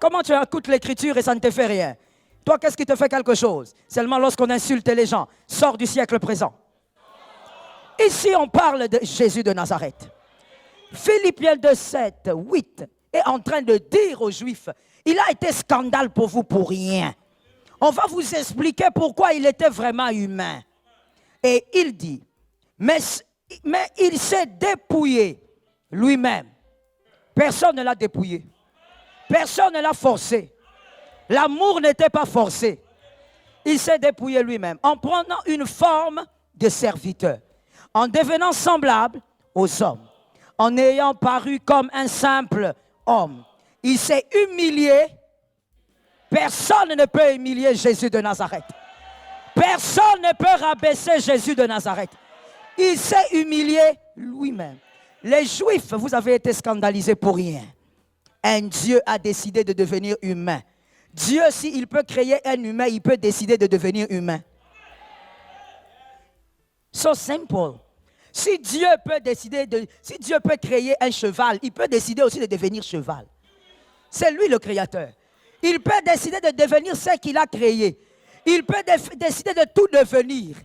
comment tu écoutes l'écriture et ça ne te fait rien? Toi, qu'est-ce qui te fait quelque chose? Seulement lorsqu'on insulte les gens. Sors du siècle présent. Ici, on parle de Jésus de Nazareth. Philippiens 2, 7, 8 est en train de dire aux Juifs, il a été scandale pour vous pour rien. On va vous expliquer pourquoi il était vraiment humain. Et il dit, mais il s'est dépouillé lui-même. Personne ne l'a dépouillé. Personne ne l'a forcé. L'amour n'était pas forcé. Il s'est dépouillé lui-même en prenant une forme de serviteur, en devenant semblable aux hommes, en ayant paru comme un simple homme. Il s'est humilié. Personne ne peut humilier Jésus de Nazareth. Personne ne peut rabaisser Jésus de Nazareth. Il s'est humilié lui-même. Les Juifs, vous avez été scandalisés pour rien. Un Dieu a décidé de devenir humain. Dieu, s'il peut créer un humain, il peut décider de devenir humain. So simple. Si Dieu peut créer un cheval, il peut décider aussi de devenir cheval. C'est lui le créateur. Il peut décider de devenir ce qu'il a créé. Il peut décider de tout devenir.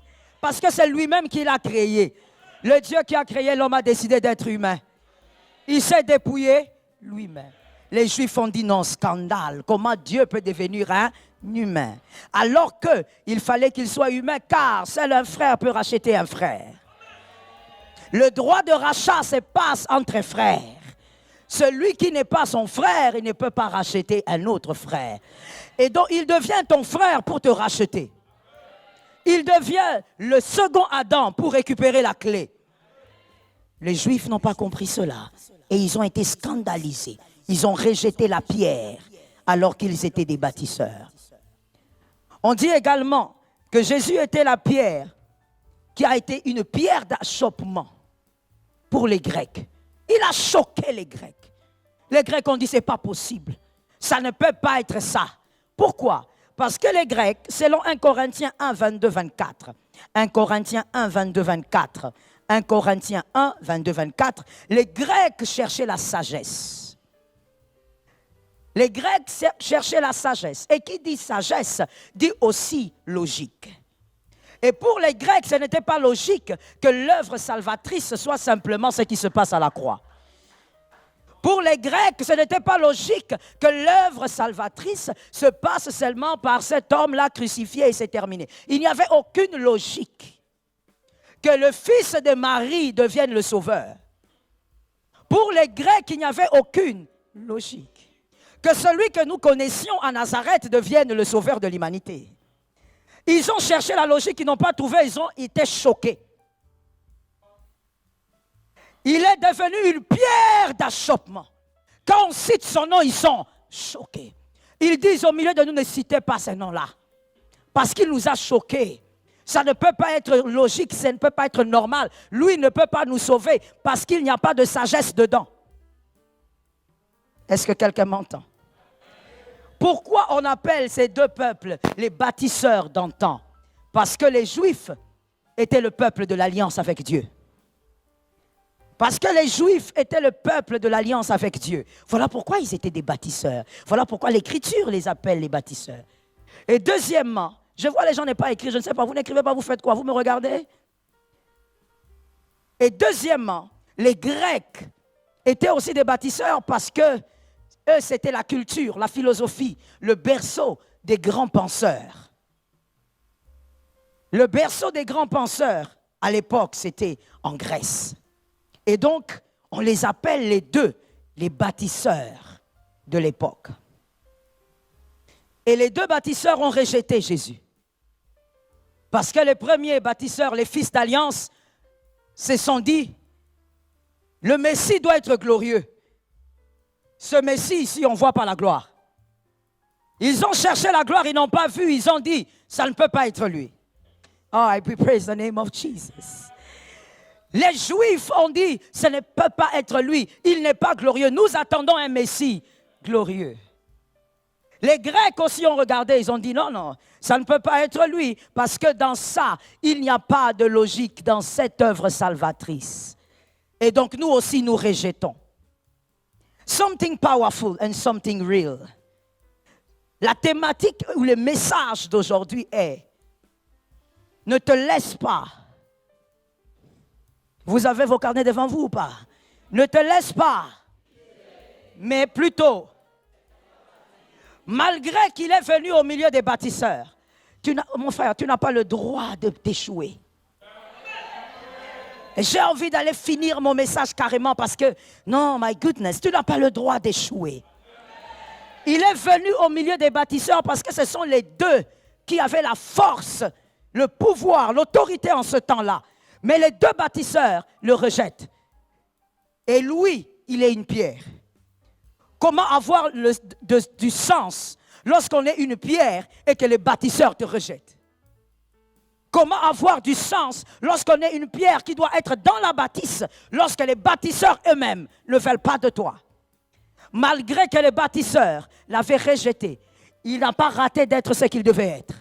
Parce que c'est lui-même qui l'a créé. Le Dieu qui a créé l'homme a décidé d'être humain. Il s'est dépouillé lui-même. Les Juifs ont dit non, scandale. Comment Dieu peut devenir un humain? Alors qu'il fallait qu'il soit humain, car seul un frère peut racheter un frère. Le droit de rachat se passe entre frères. Celui qui n'est pas son frère, il ne peut pas racheter un autre frère. Et donc, il devient ton frère pour te racheter. Il devient le second Adam pour récupérer la clé. Les Juifs n'ont pas compris cela. Et ils ont été scandalisés. Ils ont rejeté la pierre alors qu'ils étaient des bâtisseurs. On dit également que Jésus était la pierre qui a été une pierre d'achoppement pour les Grecs. Il a choqué les Grecs. Les Grecs ont dit, ce n'est pas possible. Ça ne peut pas être ça. Pourquoi? Parce que les Grecs, selon 1 Corinthiens 1, 22, 24, 1 Corinthiens 1, 22, 24, 1 Corinthiens 1, 22, 24, les Grecs cherchaient la sagesse. Les Grecs cherchaient la sagesse. Et qui dit sagesse, dit aussi logique. Et pour les Grecs, ce n'était pas logique que l'œuvre salvatrice soit simplement ce qui se passe à la croix. Pour les Grecs, ce n'était pas logique que l'œuvre salvatrice se passe seulement par cet homme-là crucifié et c'est terminé. Il n'y avait aucune logique que le fils de Marie devienne le sauveur. Pour les Grecs, il n'y avait aucune logique que celui que nous connaissions à Nazareth devienne le sauveur de l'humanité. Ils ont cherché la logique, ils n'ont pas trouvé, ils ont été choqués. Il est devenu une pierre d'achoppement. Quand on cite son nom, ils sont choqués. Ils disent au milieu de nous, ne citez pas ce nom-là. Parce qu'il nous a choqués. Ça ne peut pas être logique, ça ne peut pas être normal. Lui ne peut pas nous sauver parce qu'il n'y a pas de sagesse dedans. Est-ce que quelqu'un m'entend? Pourquoi on appelle ces deux peuples les bâtisseurs d'antan? Parce que les Juifs étaient le peuple de l'alliance avec Dieu. Parce que les Juifs étaient le peuple de l'alliance avec Dieu. Voilà pourquoi ils étaient des bâtisseurs. Voilà pourquoi l'Écriture les appelle les bâtisseurs. Et deuxièmement, je vois les gens n'ont pas écrit, je ne sais pas, vous n'écrivez pas, vous faites quoi? Vous me regardez? Et deuxièmement, les Grecs étaient aussi des bâtisseurs parce que eux, c'était la culture, la philosophie, le berceau des grands penseurs. Le berceau des grands penseurs, à l'époque, c'était en Grèce. Et donc, on les appelle les deux, les bâtisseurs de l'époque. Et les deux bâtisseurs ont rejeté Jésus. Parce que les premiers bâtisseurs, les fils d'alliance, se sont dit, le Messie doit être glorieux. Ce Messie ici, on ne voit pas la gloire. Ils ont cherché la gloire, ils n'ont pas vu, ils ont dit, ça ne peut pas être lui. Oh, I praise the name of Jesus. Les Juifs ont dit, ça ne peut pas être lui, il n'est pas glorieux. Nous attendons un Messie glorieux. Les Grecs aussi ont regardé, ils ont dit, non, non, ça ne peut pas être lui, parce que dans ça, il n'y a pas de logique dans cette œuvre salvatrice. Et donc nous aussi, nous rejetons. Something powerful and something real. La thématique ou le message d'aujourd'hui est: ne te laisse pas. Vous avez vos carnets devant vous ou pas? Ne te laisse pas, mais plutôt, malgré qu'il est venu au milieu des bâtisseurs, mon frère, tu n'as pas le droit d'échouer. J'ai envie d'aller finir mon message carrément parce que, non, my goodness, tu n'as pas le droit d'échouer. Il est venu au milieu des bâtisseurs parce que ce sont les deux qui avaient la force, le pouvoir, l'autorité en ce temps-là. Mais les deux bâtisseurs le rejettent. Et lui, il est une pierre. Comment avoir du sens lorsqu'on est une pierre et que les bâtisseurs te rejettent? Comment avoir du sens lorsqu'on est une pierre qui doit être dans la bâtisse lorsque les bâtisseurs eux-mêmes ne veulent pas de toi? Malgré que les bâtisseurs l'avaient rejeté, il n'a pas raté d'être ce qu'il devait être.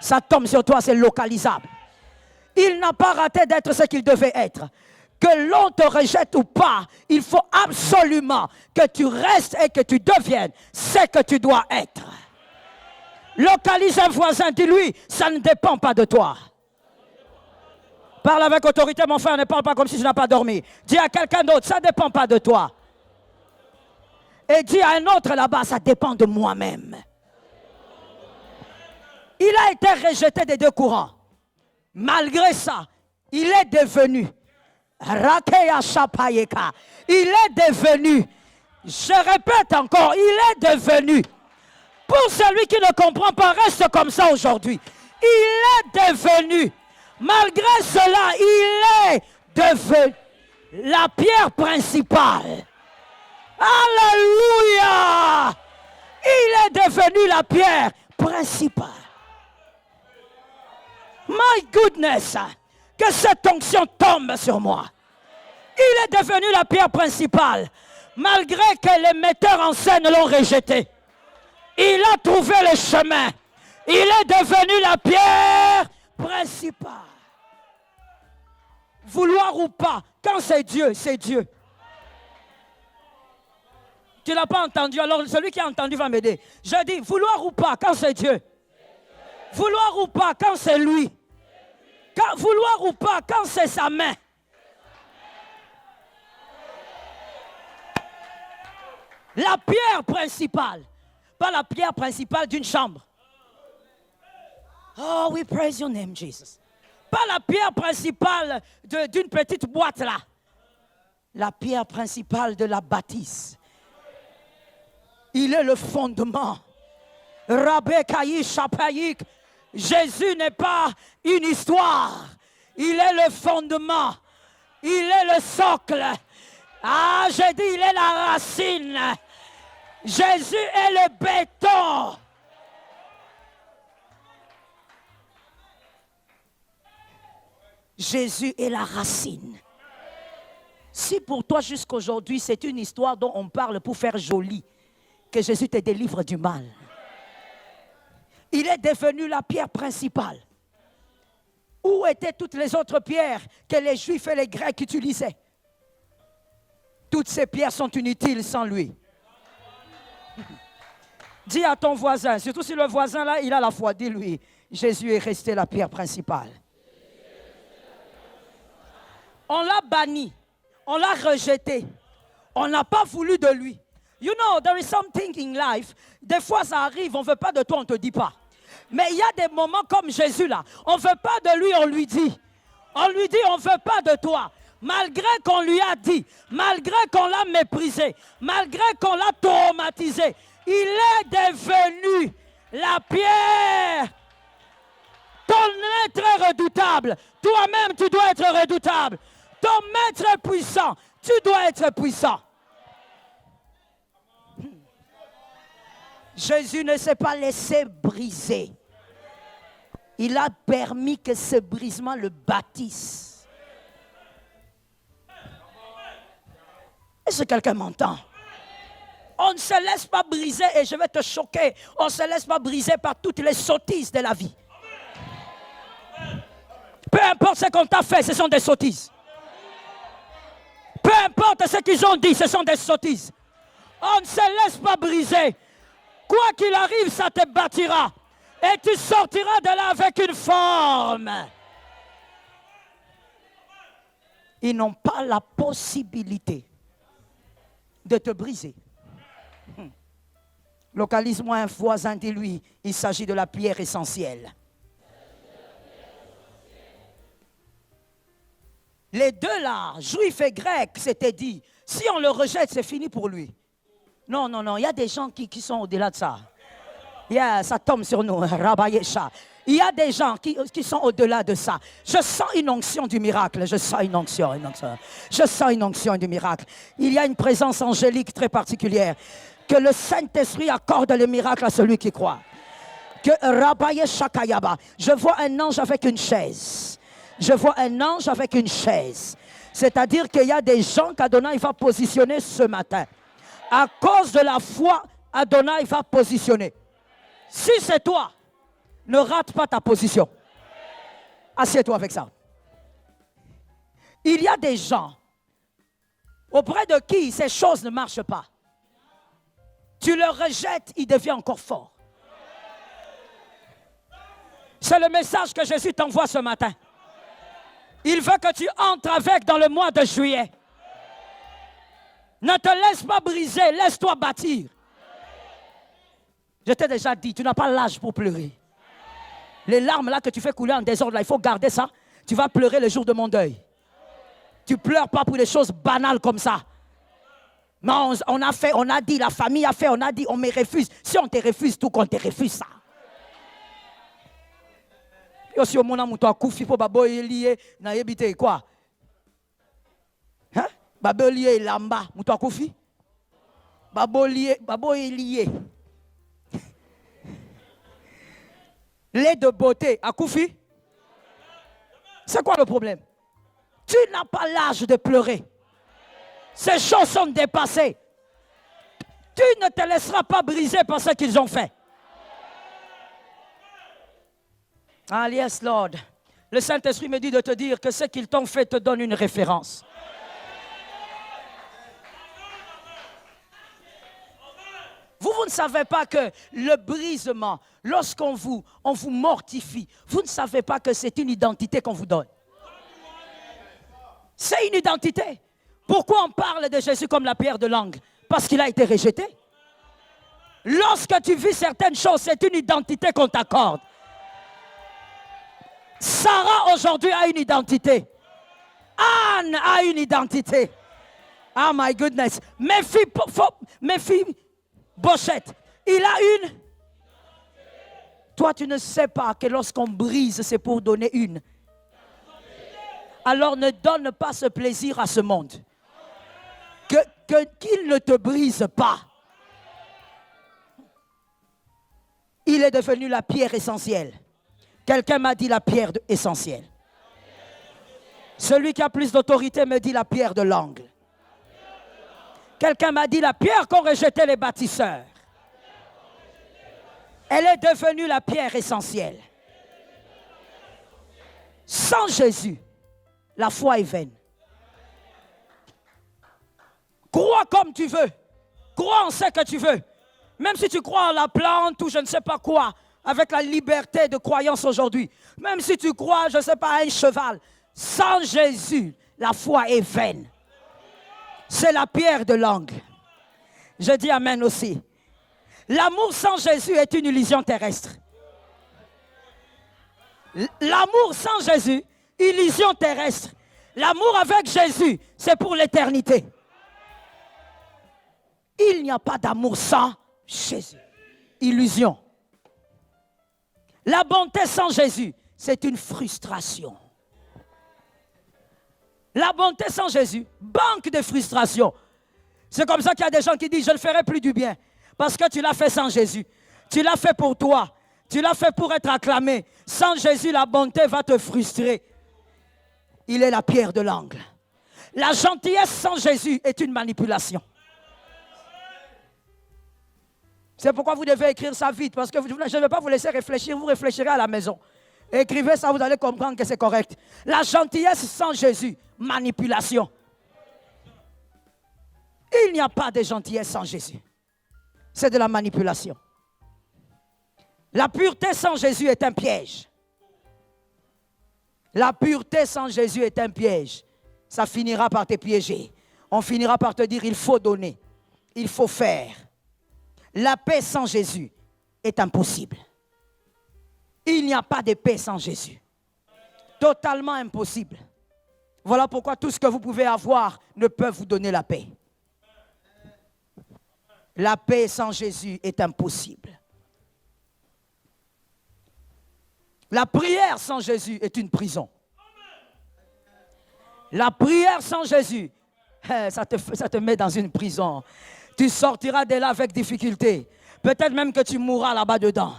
Ça tombe sur toi, c'est localisable. Il n'a pas raté d'être ce qu'il devait être. Que l'on te rejette ou pas, il faut absolument que tu restes et que tu deviennes ce que tu dois être. Localise un voisin, dis-lui, ça ne dépend pas de toi. Parle avec autorité, mon frère, ne parle pas comme si tu n'as pas dormi. Dis à quelqu'un d'autre, ça ne dépend pas de toi. Et dis à un autre là-bas, ça dépend de moi-même. Il a été rejeté des deux courants. Malgré ça, il est devenu il est devenu, je répète encore, il est devenu, pour celui qui ne comprend pas, reste comme ça aujourd'hui, il est devenu, malgré cela, il est devenu la pierre principale. Alléluia! Il est devenu la pierre principale. My goodness! Que cette onction tombe sur moi. Il est devenu la pierre principale, malgré que les metteurs en scène l'ont rejeté. Il a trouvé le chemin. Il est devenu la pierre principale. Vouloir ou pas, quand c'est Dieu, c'est Dieu. Tu ne l'as pas entendu, alors celui qui a entendu va m'aider. Je dis, vouloir ou pas, quand c'est Dieu. Vouloir ou pas, quand c'est lui. Vouloir ou pas, quand c'est sa main. La pierre principale. Pas la pierre principale d'une chambre. Oh, we praise your name, Jesus. Pas la pierre principale d'une petite boîte là. La pierre principale de la bâtisse. Il est le fondement. Rabbe Kaï Chapayik. Jésus n'est pas une histoire. Il est le fondement. Il est le socle. Ah, j'ai dit, il est la racine. Jésus est le béton. Jésus est la racine. Si pour toi jusqu'aujourd'hui c'est une histoire dont on parle pour faire joli, que Jésus te délivre du mal. Il est devenu la pierre principale. Où étaient toutes les autres pierres que les Juifs et les Grecs utilisaient? Toutes ces pierres sont inutiles sans lui. Dis à ton voisin, surtout si le voisin là, il a la foi, dis-lui, Jésus est resté la pierre principale. On l'a banni, on l'a rejeté, on n'a pas voulu de lui. You know, there is something in life. Des fois, ça arrive, on ne veut pas de toi, on ne te dit pas. Mais il y a des moments comme Jésus là, on ne veut pas de lui, on lui dit. On lui dit, on ne veut pas de toi. Malgré qu'on lui a dit, malgré qu'on l'a méprisé, malgré qu'on l'a traumatisé, il est devenu la pierre. Ton maître est redoutable. Toi-même, tu dois être redoutable. Ton maître est puissant. Tu dois être puissant. Jésus ne s'est pas laissé briser. Il a permis que ce brisement le bâtisse. Est-ce que quelqu'un m'entend? On ne se laisse pas briser, et je vais te choquer, on ne se laisse pas briser par toutes les sottises de la vie. Peu importe ce qu'on t'a fait, ce sont des sottises. Peu importe ce qu'ils ont dit, ce sont des sottises. On ne se laisse pas briser. Quoi qu'il arrive, ça te bâtira. Et tu sortiras de là avec une forme. Ils n'ont pas la possibilité de te briser. Localise-moi un voisin, dis-lui, il s'agit de la pierre essentielle. Les deux là, juifs et grecs, s'étaient dit, si on le rejette, c'est fini pour lui. Non, non, non, il y a des gens qui sont au-delà de ça. Yeah, ça tombe sur nous, Rabayesha. Il y a des gens qui sont au-delà de ça. Je sens une onction du miracle. Je sens une onction. Je sens une onction du miracle. Il y a une présence angélique très particulière. Que le Saint-Esprit accorde le miracle à celui qui croit. Que Rabayesha Kayaba. Je vois un ange avec une chaise. Je vois un ange avec une chaise. C'est-à-dire qu'il y a des gens qu'Adonai va positionner ce matin. À cause de la foi, Adonai va positionner. Si c'est toi, ne rate pas ta position. Assieds-toi avec ça. Il y a des gens auprès de qui ces choses ne marchent pas. Tu le rejettes, il devient encore fort. C'est le message que Jésus t'envoie ce matin. Il veut que tu entres avec dans le mois de juillet. Ne te laisse pas briser, laisse-toi bâtir. Je t'ai déjà dit, tu n'as pas l'âge pour pleurer. Les larmes là que tu fais couler en désordre, là, il faut garder ça. Tu vas pleurer le jour de mon deuil. Tu ne pleures pas pour des choses banales comme ça. Non, on a fait, on a dit, la famille a fait, on a dit, on me refuse. Si on te refuse, tout qu'on te refuse ça. Et aussi, au moment où tu as couffé pour babo lié, na yebite quoi? Hein? Babo lié lamba, tu as couffé? Babo lié. Lait de beauté, à Koufi. C'est quoi le problème? Tu n'as pas l'âge de pleurer. Ces choses sont dépassées. Tu ne te laisseras pas briser par ce qu'ils ont fait. Ah, yes, Lord. Le Saint-Esprit me dit de te dire que ce qu'ils t'ont fait te donne une référence. Vous ne savez pas que le brisement, lorsqu'on vous mortifie, vous ne savez pas que c'est une identité qu'on vous donne. C'est une identité. Pourquoi on parle de Jésus comme la pierre de langue? Parce qu'il a été rejeté. Lorsque tu vis certaines choses, c'est une identité qu'on t'accorde. Sarah aujourd'hui a une identité. Anne a une identité. Oh my goodness. Méphie Bochette, il a une. Toi, tu ne sais pas que lorsqu'on brise, c'est pour donner une. Alors ne donne pas ce plaisir à ce monde. Qu'il ne te brise pas. Il est devenu la pierre essentielle. Quelqu'un m'a dit la pierre essentielle. Celui qui a plus d'autorité me dit la pierre de l'angle. Quelqu'un m'a dit la pierre qu'ont rejeté les bâtisseurs. Elle est devenue la pierre essentielle. Sans Jésus, la foi est vaine. Crois comme tu veux. Crois en ce que tu veux. Même si tu crois en la plante ou je ne sais pas quoi, avec la liberté de croyance aujourd'hui. Même si tu crois, je ne sais pas, à un cheval. Sans Jésus, la foi est vaine. C'est la pierre de l'angle. Je dis amen aussi. L'amour sans Jésus est une illusion terrestre. L'amour sans Jésus, illusion terrestre. L'amour avec Jésus, c'est pour l'éternité. Il n'y a pas d'amour sans Jésus. Illusion. La bonté sans Jésus, c'est une frustration. La bonté sans Jésus, banque de frustration. C'est comme ça qu'il y a des gens qui disent, je ne ferai plus du bien. Parce que tu l'as fait sans Jésus. Tu l'as fait pour toi. Tu l'as fait pour être acclamé. Sans Jésus, la bonté va te frustrer. Il est la pierre de l'angle. La gentillesse sans Jésus est une manipulation. C'est pourquoi vous devez écrire ça vite. Parce que je ne vais pas vous laisser réfléchir. Vous réfléchirez à la maison. Écrivez ça, vous allez comprendre que c'est correct. La gentillesse sans Jésus, manipulation. Il n'y a pas de gentillesse sans Jésus. C'est de la manipulation. La pureté sans Jésus est un piège. La pureté sans Jésus est un piège. Ça finira par te piéger. On finira par te dire, il faut donner. Il faut faire. La paix sans Jésus est impossible. Il n'y a pas de paix sans Jésus. Totalement impossible. Voilà pourquoi tout ce que vous pouvez avoir ne peut vous donner la paix. La paix sans Jésus est impossible. La prière sans Jésus est une prison. La prière sans Jésus, ça te met dans une prison. Tu sortiras de là avec difficulté. Peut-être même que tu mourras là-bas dedans.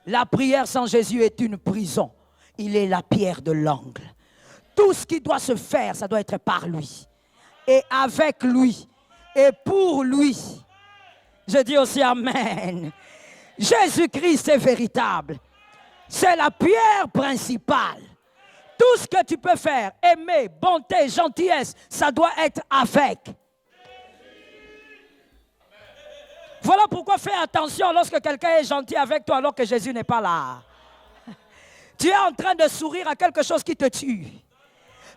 La prière sans Jésus est une prison. Il est la pierre de l'angle. Tout ce qui doit se faire, ça doit être par lui. Et avec lui. Et pour lui. Je dis aussi Amen. Jésus-Christ est véritable. C'est la pierre principale. Tout ce que tu peux faire, aimer, bonté, gentillesse, ça doit être avec. Voilà pourquoi fais attention lorsque quelqu'un est gentil avec toi alors que Jésus n'est pas là. Tu es en train de sourire à quelque chose qui te tue.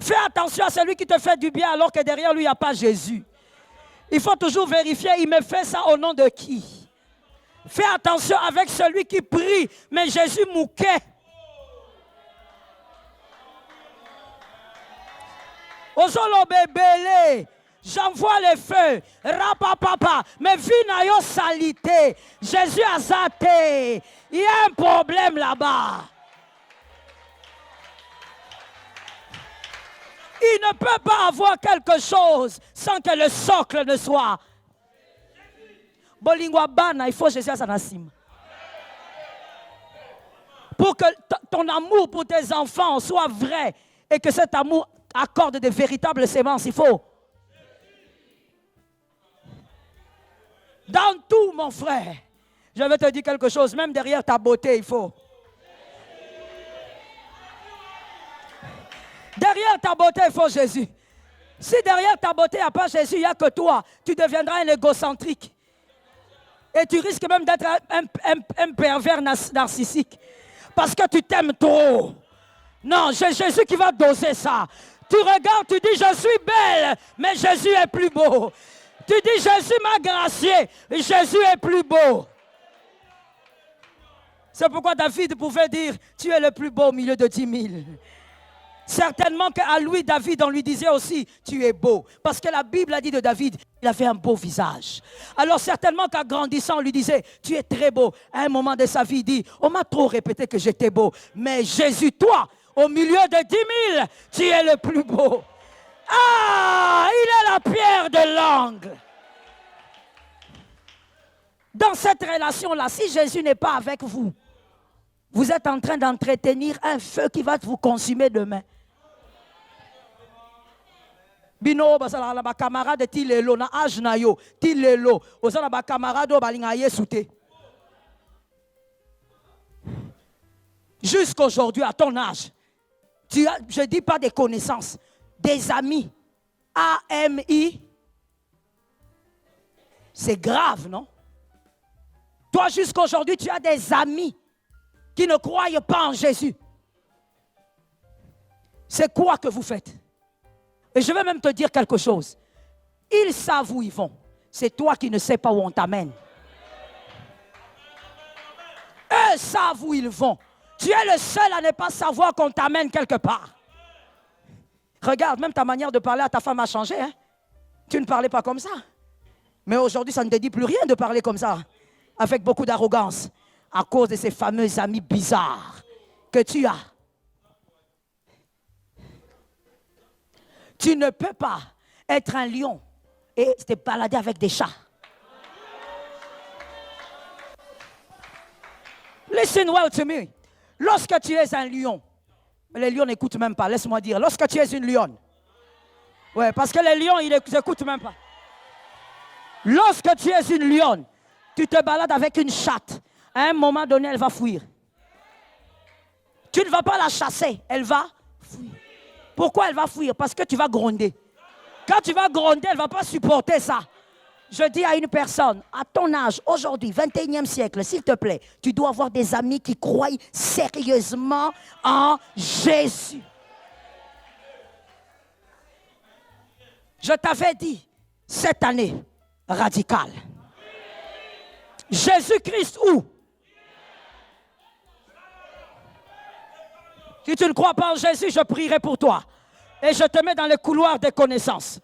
Fais attention à celui qui te fait du bien alors que derrière lui, il n'y a pas Jésus. Il faut toujours vérifier, il me fait ça au nom de qui? Fais attention avec celui qui prie, mais Jésus mouquait. Ozolo bébélé, j'envoie les feux, rapapapa, mais vinayo salité, Jésus a zaté. Il y a un problème là-bas. Il ne peut pas avoir quelque chose sans que le socle ne soit. Bolingwa bana, il faut Jésus à Sanassim. Pour que ton amour pour tes enfants soit vrai et que cet amour accorde de véritables sémences, il faut. Dans tout, mon frère, je vais te dire quelque chose, même derrière ta beauté, il faut. Derrière ta beauté, il faut Jésus. Si derrière ta beauté, il n'y a pas Jésus, il n'y a que toi, tu deviendras un égocentrique. Et tu risques même d'être un pervers narcissique. Parce que tu t'aimes trop. Non, c'est Jésus qui va doser ça. Tu regardes, tu dis, je suis belle, mais Jésus est plus beau. Tu dis, Jésus m'a gracié, Jésus est plus beau. C'est pourquoi David pouvait dire, tu es le plus beau au milieu de 10 000. Certainement qu'à lui, David, on lui disait aussi, tu es beau. Parce que la Bible a dit de David, il avait un beau visage. Alors certainement qu'en grandissant, on lui disait, tu es très beau. À un moment de sa vie, il dit, on m'a trop répété que j'étais beau. Mais Jésus, toi, au milieu de 10 000, tu es le plus beau. Ah, il est la pierre de l'angle. Dans cette relation-là, si Jésus n'est pas avec vous, vous êtes en train d'entretenir un feu qui va vous consumer demain. Bino basala la ba camarade tilelo na âge na yo tilelo osala ba camarade o balinga yesute. Jusqu'aujourd'hui à ton âge, je dis pas des connaissances, des amis. AMI. C'est grave, non? Toi jusqu'aujourd'hui tu as des amis qui ne croient pas en Jésus. C'est quoi que vous faites? Et je vais même te dire quelque chose. Ils savent où ils vont. C'est toi qui ne sais pas où on t'amène. Eux savent où ils vont. Tu es le seul à ne pas savoir qu'on t'amène quelque part. Regarde, même ta manière de parler à ta femme a changé. Hein? Tu ne parlais pas comme ça. Mais aujourd'hui, ça ne te dit plus rien de parler comme ça. Avec beaucoup d'arrogance. À cause de ces fameux amis bizarres que tu as. Tu ne peux pas être un lion et te balader avec des chats. Listen well to me. Lorsque tu es un lion, les lions n'écoutent même pas, laisse-moi dire. Lorsque tu es une lionne, ouais, parce que les lions, ils n'écoutent même pas. Lorsque tu es une lionne, tu te balades avec une chatte. À un moment donné, elle va fuir. Tu ne vas pas la chasser, elle va fuir. Pourquoi elle va fuir? Parce que tu vas gronder. Quand tu vas gronder, elle ne va pas supporter ça. Je dis à une personne, à ton âge, aujourd'hui, 21e siècle, s'il te plaît, tu dois avoir des amis qui croient sérieusement en Jésus. Je t'avais dit, cette année, radicale. Jésus-Christ où? Si tu ne crois pas en Jésus, je prierai pour toi. Et je te mets dans le couloir des connaissances.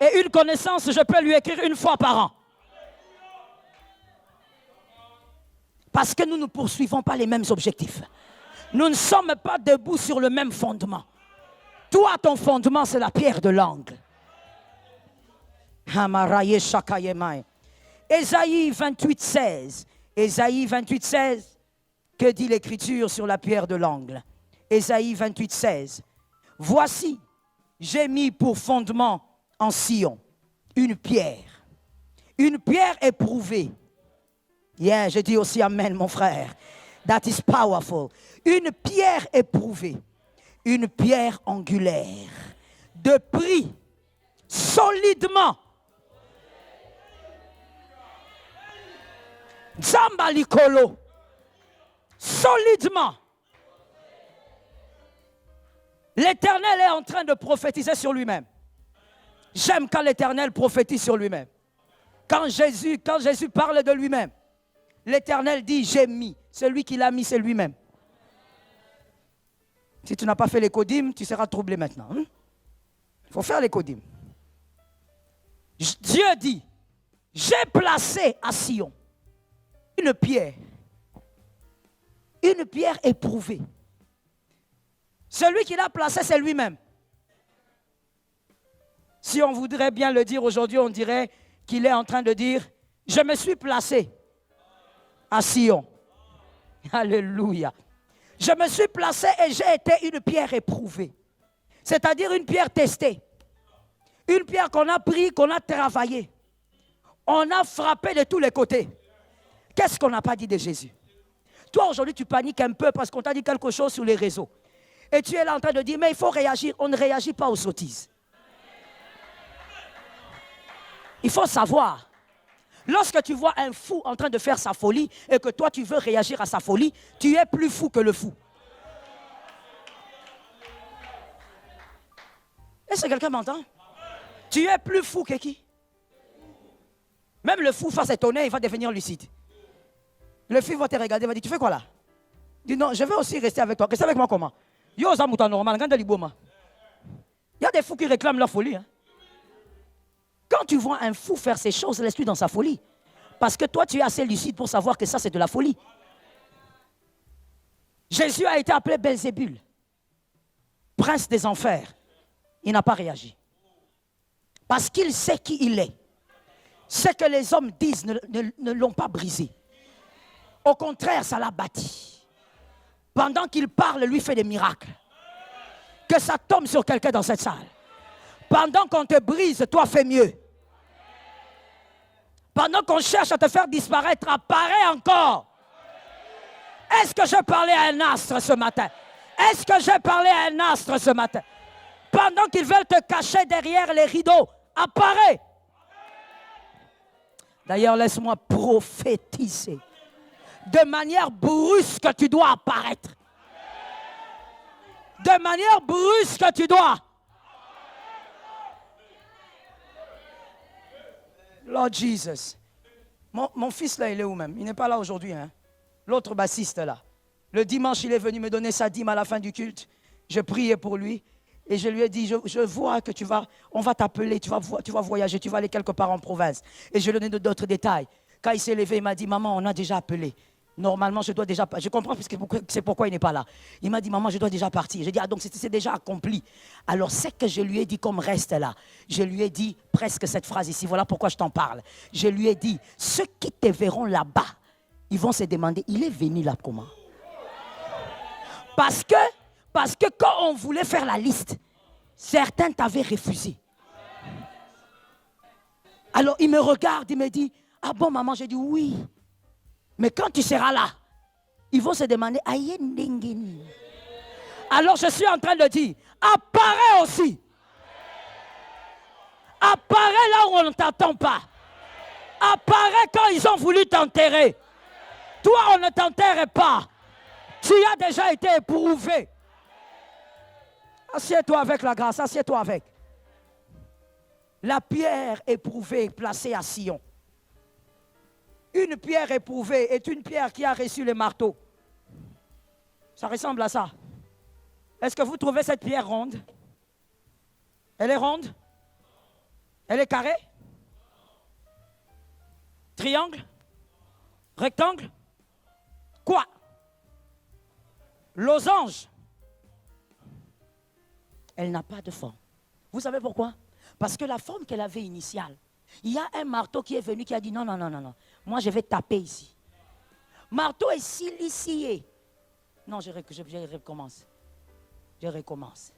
Et une connaissance, je peux lui écrire une fois par an. Parce que nous ne poursuivons pas les mêmes objectifs. Nous ne sommes pas debout sur le même fondement. Toi, ton fondement, c'est la pierre de l'angle. Ésaïe 28, 16. Ésaïe 28, 16. Que dit l'Écriture sur la pierre de l'angle? Ésaïe 28, 16. Voici, j'ai mis pour fondement en Sion une pierre éprouvée. Yeah, je dis aussi amen, mon frère. That is powerful. Une pierre éprouvée, une pierre angulaire, de prix, solidement. Zambalikolo, solidement. L'Éternel est en train de prophétiser sur lui-même. J'aime quand l'Éternel prophétise sur lui-même. Quand Jésus parle de lui-même, l'Éternel dit, j'ai mis. Celui qui l'a mis, c'est lui-même. Si tu n'as pas fait les codymes, tu seras troublé maintenant. Il faut faire les codymes. Dieu dit, j'ai placé à Sion une pierre éprouvée. Celui qui l'a placé, c'est lui-même. Si on voudrait bien le dire aujourd'hui, on dirait qu'il est en train de dire, je me suis placé à Sion. Alléluia. Je me suis placé et j'ai été une pierre éprouvée. C'est-à-dire une pierre testée. Une pierre qu'on a pris, qu'on a travaillé. On a frappé de tous les côtés. Qu'est-ce qu'on n'a pas dit de Jésus? Toi, aujourd'hui, tu paniques un peu parce qu'on t'a dit quelque chose sur les réseaux. Et tu es là en train de dire, mais il faut réagir. On ne réagit pas aux sottises. Il faut savoir. Lorsque tu vois un fou en train de faire sa folie et que toi tu veux réagir à sa folie, tu es plus fou que le fou. Est-ce que quelqu'un m'entend? Tu es plus fou que qui? Même le fou va s'étonner, il va devenir lucide. Le fou va te regarder, va dire, tu fais quoi là? Dis non, je vais aussi rester avec toi. Rester avec moi comment? Yo, ça mouton normal, il y a des fous qui réclament leur folie. Hein? Quand tu vois un fou faire ces choses, laisse-lui dans sa folie. Parce que toi, tu es assez lucide pour savoir que ça, c'est de la folie. Jésus a été appelé Belzébul, prince des enfers. Il n'a pas réagi. Parce qu'il sait qui il est. Ce que les hommes disent ne l'ont pas brisé. Au contraire, ça l'a bâti. Pendant qu'il parle, lui fait des miracles. Que ça tombe sur quelqu'un dans cette salle. Pendant qu'on te brise, toi fais mieux. Pendant qu'on cherche à te faire disparaître, apparaît encore. Est-ce que je parlais à un astre ce matin? Est-ce que j'ai parlé à un astre ce matin? Pendant qu'ils veulent te cacher derrière les rideaux, apparaît. D'ailleurs, laisse-moi prophétiser. De manière brusque, tu dois apparaître. De manière brusque, tu dois. Lord Jesus. Mon fils là, il est où même? Il n'est pas là aujourd'hui. Hein? L'autre bassiste là. Le dimanche, il est venu me donner sa dîme à la fin du culte. Je priais pour lui. Et je lui ai dit, je vois que on va t'appeler, tu vas voyager, tu vas aller quelque part en province. Et je lui ai donné d'autres détails. Quand il s'est levé, il m'a dit, maman, on a déjà appelé. Normalement, je dois déjà... Je comprends c'est pourquoi il n'est pas là. Il m'a dit, maman, je dois déjà partir. J'ai dit, ah donc c'est déjà accompli. Alors, c'est que je lui ai dit comme reste là. Je lui ai dit presque cette phrase ici. Voilà pourquoi je t'en parle. Je lui ai dit, ceux qui te verront là-bas, ils vont se demander, il est venu là comment? Parce que quand on voulait faire la liste, certains t'avaient refusé. Alors, il me regarde, il me dit, ah bon maman, j'ai dit oui. Mais quand tu seras là, ils vont se demander, aïe ndengeni. Alors je suis en train de dire, apparaît aussi. Apparaît là où on ne t'attend pas. apparaît quand ils ont voulu t'enterrer. Toi, on ne t'enterre pas. Tu as déjà été éprouvé. Assieds-toi avec la grâce, assieds-toi avec. La pierre éprouvée placée à Sion. Une pierre éprouvée est une pierre qui a reçu le marteau. Ça ressemble à ça. Est-ce que vous trouvez cette pierre ronde? Elle est ronde? Elle est carrée? Triangle? Rectangle? Quoi? Losange? Elle n'a pas de forme. Vous savez pourquoi? Parce que la forme qu'elle avait initiale, il y a un marteau qui est venu qui a dit non, non, non, non, non. Moi, je vais taper ici. Marteau est silicié. Non, je recommence. Je recommence.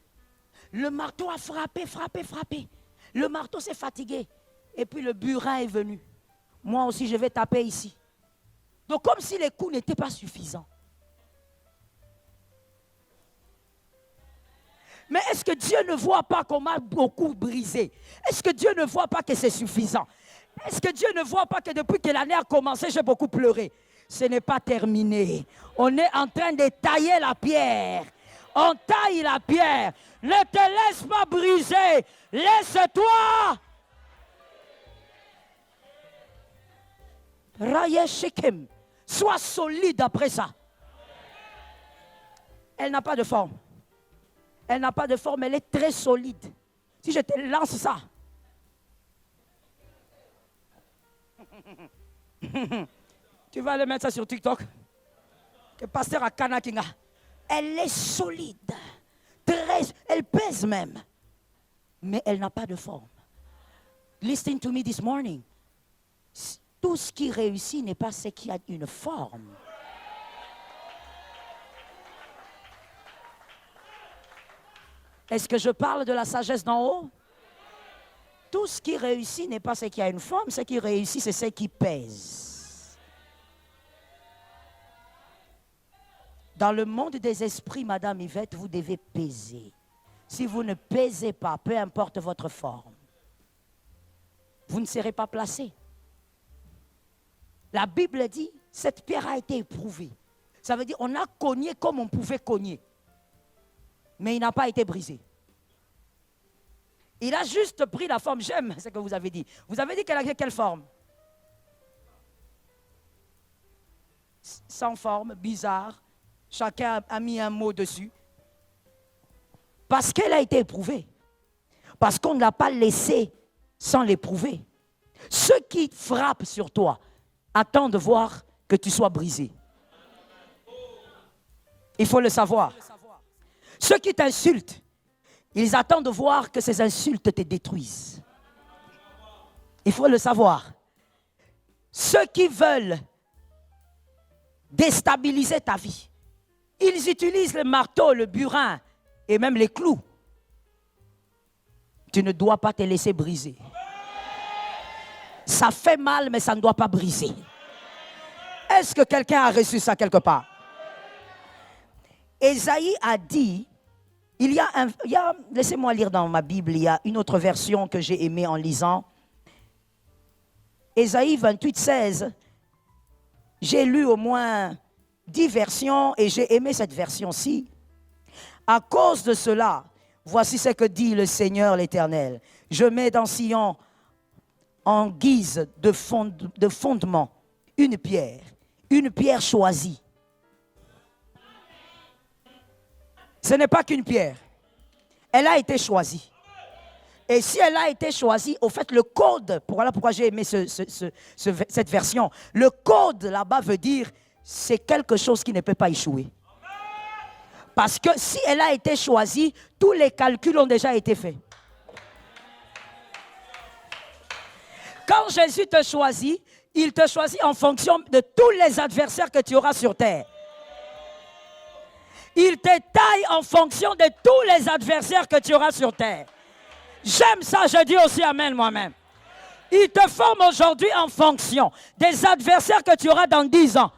Le marteau a frappé, frappé, frappé. Le marteau s'est fatigué. Et puis le burin est venu. Moi aussi, je vais taper ici. Donc, comme si les coups n'étaient pas suffisants. Mais est-ce que Dieu ne voit pas qu'on m'a beaucoup brisé? Est-ce que Dieu ne voit pas que c'est suffisant? Est-ce que Dieu ne voit pas que depuis que l'année a commencé, j'ai beaucoup pleuré? Ce n'est pas terminé. On est en train de tailler la pierre. On taille la pierre. Ne te laisse pas briser. Laisse-toi. Raye Shekem. Sois solide après ça. Elle n'a pas de forme. Elle n'a pas de forme, elle est très solide. Si je te lance ça, tu vas aller mettre ça sur TikTok. Le pasteur à Kanakinga. Elle est solide. Elle pèse même. Mais elle n'a pas de forme. Listen to me this morning. Tout ce qui réussit n'est pas ce qui a une forme. Est-ce que je parle de la sagesse d'en haut? Tout ce qui réussit n'est pas ce qui a une forme, ce qui réussit, c'est ce qui pèse. Dans le monde des esprits, Madame Yvette, vous devez peser. Si vous ne pesez pas, peu importe votre forme, vous ne serez pas placé. La Bible dit, cette pierre a été éprouvée. Ça veut dire, on a cogné comme on pouvait cogner. Mais il n'a pas été brisé. Il a juste pris la forme. J'aime ce que vous avez dit. Vous avez dit qu'elle avait quelle forme? Sans forme, bizarre. Chacun a mis un mot dessus. Parce qu'elle a été éprouvée. Parce qu'on ne l'a pas laissée sans l'éprouver. Ceux qui frappent sur toi attendent de voir que tu sois brisé. Il faut le savoir. Ceux qui t'insultent, ils attendent de voir que ces insultes te détruisent. Il faut le savoir. Ceux qui veulent déstabiliser ta vie, ils utilisent le marteau, le burin et même les clous. Tu ne dois pas te laisser briser. Ça fait mal, mais ça ne doit pas briser. Est-ce que quelqu'un a reçu ça quelque part? Ésaïe a dit, laissez-moi lire dans ma Bible, il y a une autre version que j'ai aimée en lisant. Ésaïe 28, 16. J'ai lu au moins 10 versions et j'ai aimé cette version-ci. À cause de cela, voici ce que dit le Seigneur l'Éternel. Je mets dans Sion en guise de fondement une pierre choisie. Ce n'est pas qu'une pierre. Elle a été choisie. Et si elle a été choisie, au fait, le code, voilà pourquoi j'ai aimé cette version, le code là-bas veut dire, c'est quelque chose qui ne peut pas échouer. Parce que si elle a été choisie, tous les calculs ont déjà été faits. Quand Jésus te choisit, il te choisit en fonction de tous les adversaires que tu auras sur terre. Il te taille en fonction de tous les adversaires que tu auras sur terre. J'aime ça, je dis aussi amen moi-même. Il te forme aujourd'hui en fonction des adversaires que tu auras dans 10 ans,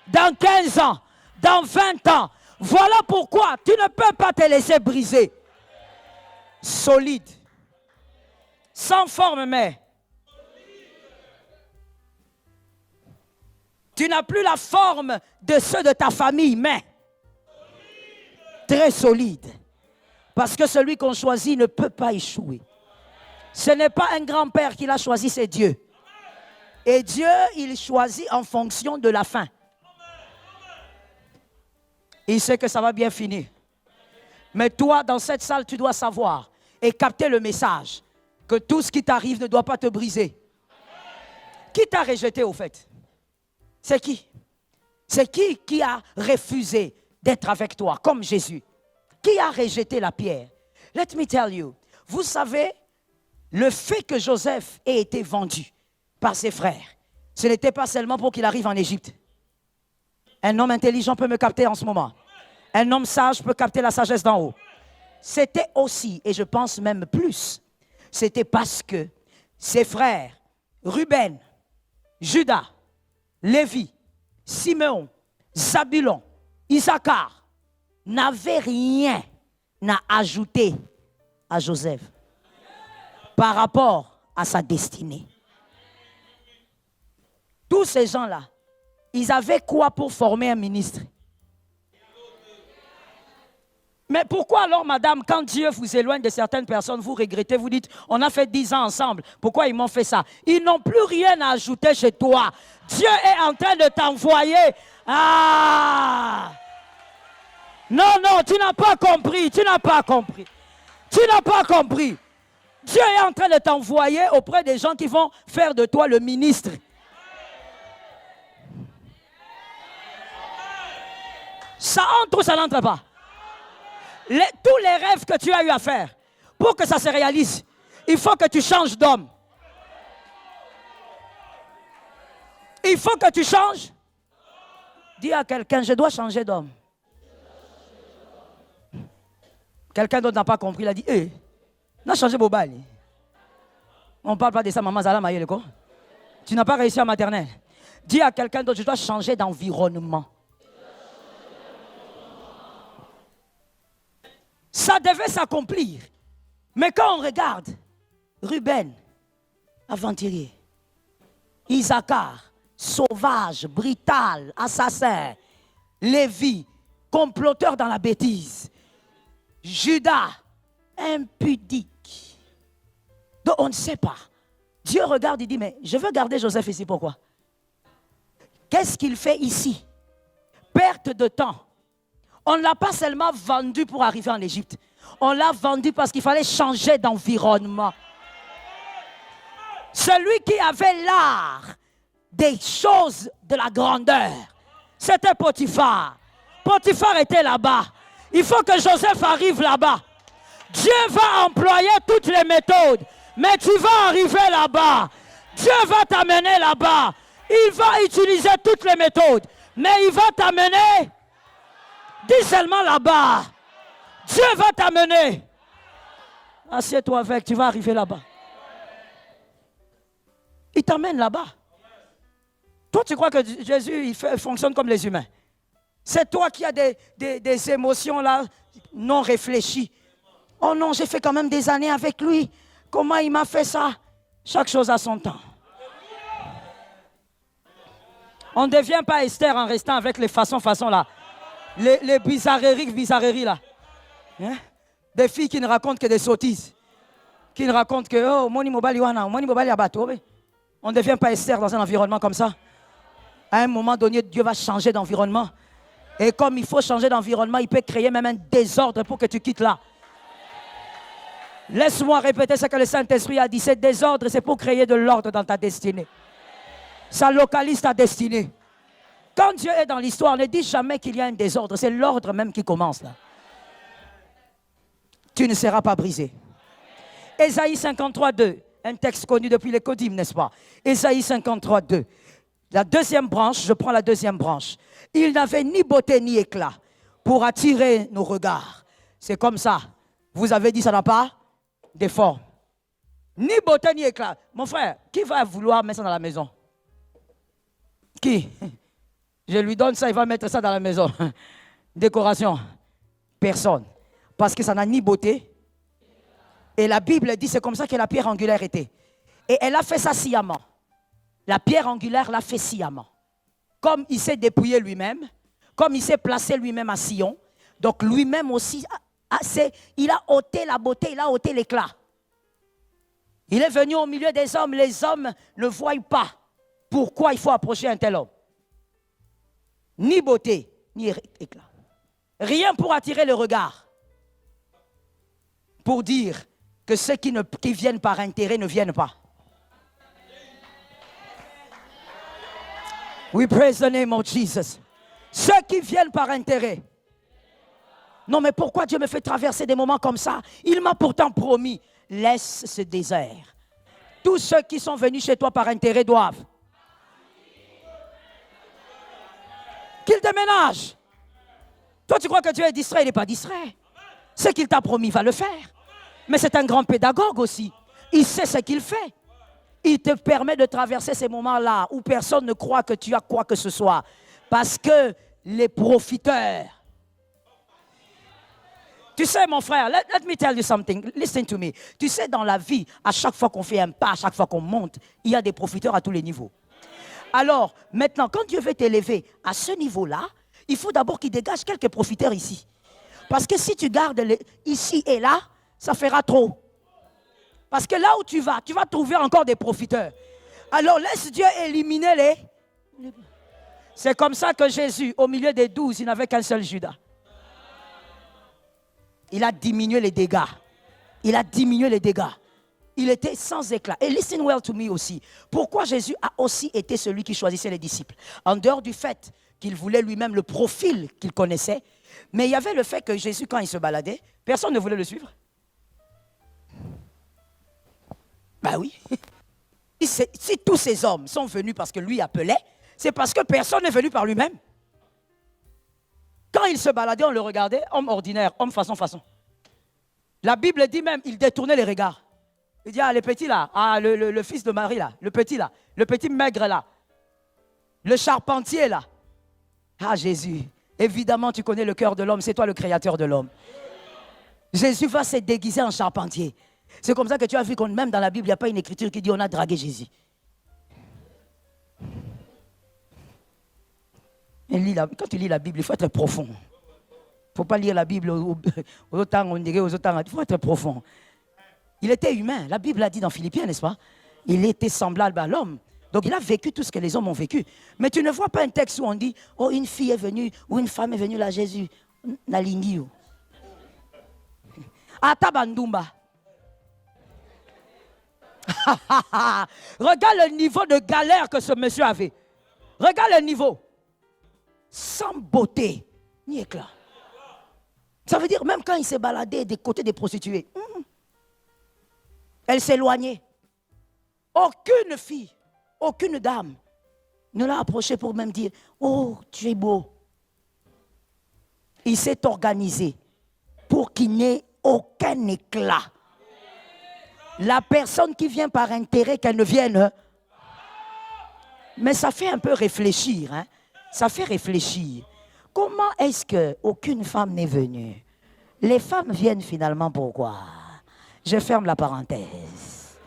dans 15 ans, dans 20 ans. Voilà pourquoi tu ne peux pas te laisser briser. Solide. Sans forme mais. Tu n'as plus la forme de ceux de ta famille, mais très solide. Parce que celui qu'on choisit ne peut pas échouer. Ce n'est pas un grand-père qui l'a choisi, c'est Dieu. Et Dieu, il choisit en fonction de la fin. Il sait que ça va bien finir. Mais toi, dans cette salle, tu dois savoir et capter le message que tout ce qui t'arrive ne doit pas te briser. Qui t'a rejeté au fait? C'est qui? C'est qui a refusé d'être avec toi, comme Jésus? Qui a rejeté la pierre? Let me tell you. Vous savez, le fait que Joseph ait été vendu par ses frères, ce n'était pas seulement pour qu'il arrive en Égypte. Un homme intelligent peut me capter en ce moment. Un homme sage peut capter la sagesse d'en haut. C'était aussi, et je pense même plus, c'était parce que ses frères, Ruben, Judas, Lévi, Simeon, Zabulon, Issachar, n'avaient rien à ajouter à Joseph par rapport à sa destinée. Tous ces gens-là, ils avaient quoi pour former un ministre? Mais pourquoi alors, madame, quand Dieu vous éloigne de certaines personnes, vous regrettez, vous dites, on a fait 10 ans ensemble, pourquoi ils m'ont fait ça? Ils n'ont plus rien à ajouter chez toi. Dieu est en train de t'envoyer. Ah! Non, tu n'as pas compris, tu n'as pas compris. Tu n'as pas compris. Dieu est en train de t'envoyer auprès des gens qui vont faire de toi le ministre. Ça entre ou ça n'entre pas? Tous les rêves que tu as eu à faire, pour que ça se réalise, il faut que tu changes d'homme. Il faut que tu changes. Dis à quelqu'un, je dois changer d'homme. Quelqu'un d'autre n'a pas compris, il a dit, on a changé Bobal. On ne parle pas de ça, maman Zala Maïe, quoi. Tu n'as pas réussi à maternelle. Dis à quelqu'un d'autre, je dois changer d'environnement. Ça devait s'accomplir. Mais quand on regarde, Ruben, aventurier, Issachar, sauvage, brutal, assassin, Lévi, comploteur dans la bêtise, Judas, impudique. Donc on ne sait pas. Dieu regarde et dit, mais je veux garder Joseph ici, pourquoi? Qu'est-ce qu'il fait ici? Perte de temps. On ne l'a pas seulement vendu pour arriver en Égypte. On l'a vendu parce qu'il fallait changer d'environnement. Celui qui avait l'art des choses de la grandeur, c'était Potiphar. Potiphar était là-bas. Il faut que Joseph arrive là-bas. Dieu va employer toutes les méthodes, mais tu vas arriver là-bas. Dieu va t'amener là-bas. Il va utiliser toutes les méthodes, mais il va t'amener. Dis seulement là-bas. Dieu va t'amener. Assieds-toi avec, tu vas arriver là-bas. Il t'amène là-bas. Toi, tu crois que Jésus il fonctionne comme les humains. C'est toi qui as des émotions là, non réfléchies. Oh non, j'ai fait quand même des années avec lui. Comment il m'a fait ça? Chaque chose a son temps. On ne devient pas Esther en restant avec les façons là. Les bizarreries là. Hein? Des filles qui ne racontent que des sottises. Qui ne racontent que, oh, moni mobali wana, moni mobali abato. On ne devient pas Esther dans un environnement comme ça. À un moment donné, Dieu va changer d'environnement. Et comme il faut changer d'environnement, il peut créer même un désordre pour que tu quittes là. Laisse-moi répéter ce que le Saint-Esprit a dit. Ce désordre, c'est pour créer de l'ordre dans ta destinée. Ça localise ta destinée. Quand Dieu est dans l'histoire, ne dis jamais qu'il y a un désordre. C'est l'ordre même qui commence là. Tu ne seras pas brisé. Ésaïe 53:2, un texte connu depuis les Codim, n'est-ce pas? Ésaïe 53:2. La deuxième branche, je prends la deuxième branche. Il n'avait ni beauté ni éclat pour attirer nos regards. C'est comme ça. Vous avez dit ça n'a pas de forme. Ni beauté ni éclat. Mon frère, qui va vouloir mettre ça dans la maison? Qui? Je lui donne ça, il va mettre ça dans la maison. Décoration. Personne. Parce que ça n'a ni beauté. Et la Bible dit, c'est comme ça que la pierre angulaire était. Et elle a fait ça sciemment. La pierre angulaire l'a fait sciemment. comme il s'est dépouillé lui-même, comme il s'est placé lui-même à Sion, donc lui-même aussi, il a ôté la beauté, il a ôté l'éclat. Il est venu au milieu des hommes, les hommes ne voient pas pourquoi il faut approcher un tel homme. Ni beauté, ni éclat. Rien pour attirer le regard. Pour dire que ceux qui viennent par intérêt ne viennent pas. We praise the name of Jesus. Ceux qui viennent par intérêt. Non, mais pourquoi Dieu me fait traverser des moments comme ça? Il m'a pourtant promis, laisse ce désert. Tous ceux qui sont venus chez toi par intérêt doivent qu'ils déménagent. Toi, tu crois que Dieu est distrait? Il n'est pas distrait. Ce qu'il t'a promis, il va le faire. Mais c'est un grand pédagogue aussi. Il sait ce qu'il fait. Il te permet de traverser ces moments-là où personne ne croit que tu as quoi que ce soit. Parce que les profiteurs. Tu sais, mon frère, let me tell you something. Listen to me. Tu sais, dans la vie, à chaque fois qu'on fait un pas, à chaque fois qu'on monte, il y a des profiteurs à tous les niveaux. Alors, maintenant, quand Dieu veut t'élever à ce niveau-là, il faut d'abord qu'il dégage quelques profiteurs ici. Parce que si tu gardes ici et là, ça fera trop. Parce que là où tu vas trouver encore des profiteurs. Alors, laisse Dieu éliminer les... C'est comme ça que Jésus, au milieu des 12, il n'avait qu'un seul Judas. Il a diminué les dégâts. Il a diminué les dégâts. Il était sans éclat. Et listen well to me aussi. Pourquoi Jésus a aussi été celui qui choisissait les disciples? En dehors du fait qu'il voulait lui-même le profil qu'il connaissait, mais il y avait le fait que Jésus, quand il se baladait, personne ne voulait le suivre. Ben oui. Si tous ces hommes sont venus parce que lui appelait, c'est parce que personne n'est venu par lui-même. Quand il se baladait, on le regardait, homme ordinaire, homme façon. La Bible dit même, il détournait les regards. Il dit, les petits là, le fils de Marie là, le petit maigre là, le charpentier là. Ah Jésus, évidemment tu connais le cœur de l'homme, c'est toi le créateur de l'homme. Jésus va se déguiser en charpentier. C'est comme ça que tu as vu que même dans la Bible, il n'y a pas une écriture qui dit on a dragué Jésus. Quand tu lis la Bible, il faut être profond. Il ne faut pas lire la Bible autant on dirait aux autant. Il faut être profond. Il était humain. La Bible a dit dans Philippiens, n'est-ce pas? Il était semblable à l'homme. Donc il a vécu tout ce que les hommes ont vécu. Mais tu ne vois pas un texte où on dit, oh, une fille est venue, ou une femme est venue là, Jésus. Nalingiou. Atabandumba. Regarde le niveau de galère que ce monsieur avait. Regarde le niveau. Sans beauté, ni éclat. Ça veut dire, même quand il s'est baladé des côtés des prostituées, elle s'éloignait. Aucune fille, aucune dame ne l'a approché pour même dire, oh, tu es beau. Il s'est organisé pour qu'il n'ait aucun éclat. La personne qui vient par intérêt, qu'elle ne vienne. Mais ça fait un peu réfléchir, hein. Ça fait réfléchir. Comment est-ce qu'aucune femme n'est venue? Les femmes viennent finalement pourquoi? Je ferme la parenthèse.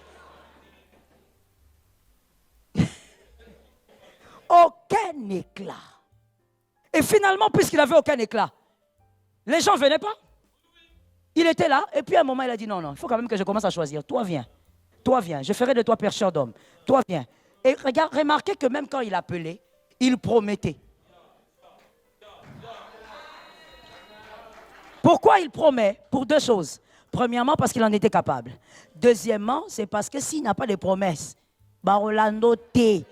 Aucun éclat. Et finalement, puisqu'il n'avait aucun éclat, les gens ne venaient pas. Il était là, et puis à un moment, il a dit non, il faut quand même que je commence à choisir. Toi, viens. Je ferai de toi pêcheur d'hommes. Toi, viens. Et regarde, remarquez que même quand il appelait, il promettait. Pourquoi il promet? Pour deux choses. Premièrement, parce qu'il en était capable. Deuxièmement, c'est parce que s'il n'a pas de promesses, Barolando T,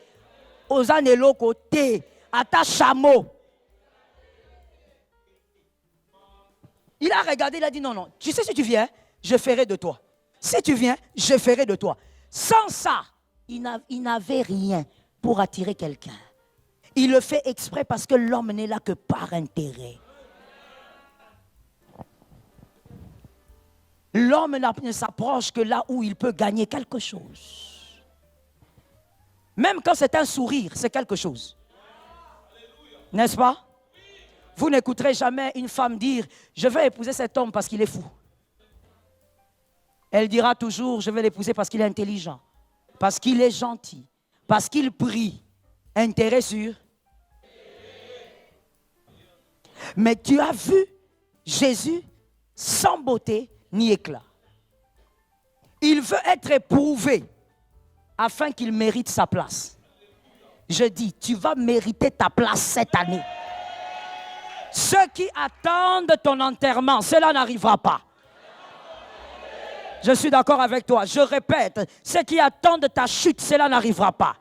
Ozaneloko T, Ata Chameau. Il a regardé, il a dit non, tu sais si tu viens, je ferai de toi. Si tu viens, je ferai de toi. Sans ça, il n'avait rien pour attirer quelqu'un. Il le fait exprès parce que l'homme n'est là que par intérêt. L'homme ne s'approche que là où il peut gagner quelque chose. Même quand c'est un sourire, c'est quelque chose. N'est-ce pas? Vous n'écouterez jamais une femme dire « Je vais épouser cet homme parce qu'il est fou ». Elle dira toujours « Je vais l'épouser parce qu'il est intelligent, parce qu'il est gentil, parce qu'il prie ». Intérêt sûr. Mais tu as vu Jésus sans beauté ni éclat. Il veut être éprouvé afin qu'il mérite sa place. Je dis, tu vas mériter ta place cette année. Ceux qui attendent ton enterrement, cela n'arrivera pas. Je suis d'accord avec toi. Je répète, ceux qui attendent ta chute, cela n'arrivera pas.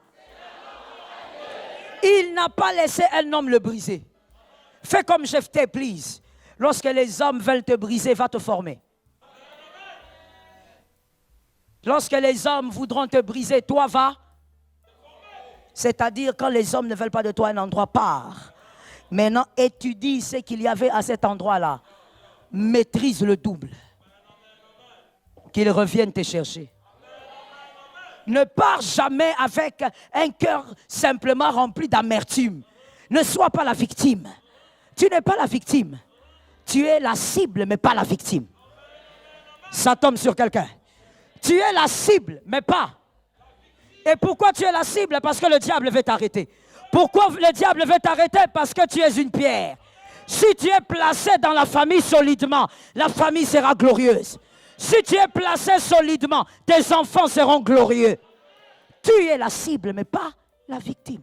Il n'a pas laissé un homme le briser. Fais comme Jephthé, please. Lorsque les hommes veulent te briser, va te former. Lorsque les hommes voudront te briser, toi va. C'est-à-dire quand les hommes ne veulent pas de toi un endroit, pars. Maintenant, étudie ce qu'il y avait à cet endroit-là. Maîtrise le double. Qu'ils reviennent te chercher. Ne pars jamais avec un cœur simplement rempli d'amertume. Ne sois pas la victime. Tu n'es pas la victime. Tu es la cible, mais pas la victime. Ça tombe sur quelqu'un. Tu es la cible, mais pas. Et pourquoi tu es la cible? Parce que le diable veut t'arrêter. Pourquoi le diable veut t'arrêter? Parce que tu es une pierre. Si tu es placé dans la famille solidement, la famille sera glorieuse. Si tu es placé solidement, tes enfants seront glorieux. Tu es la cible, mais pas la victime.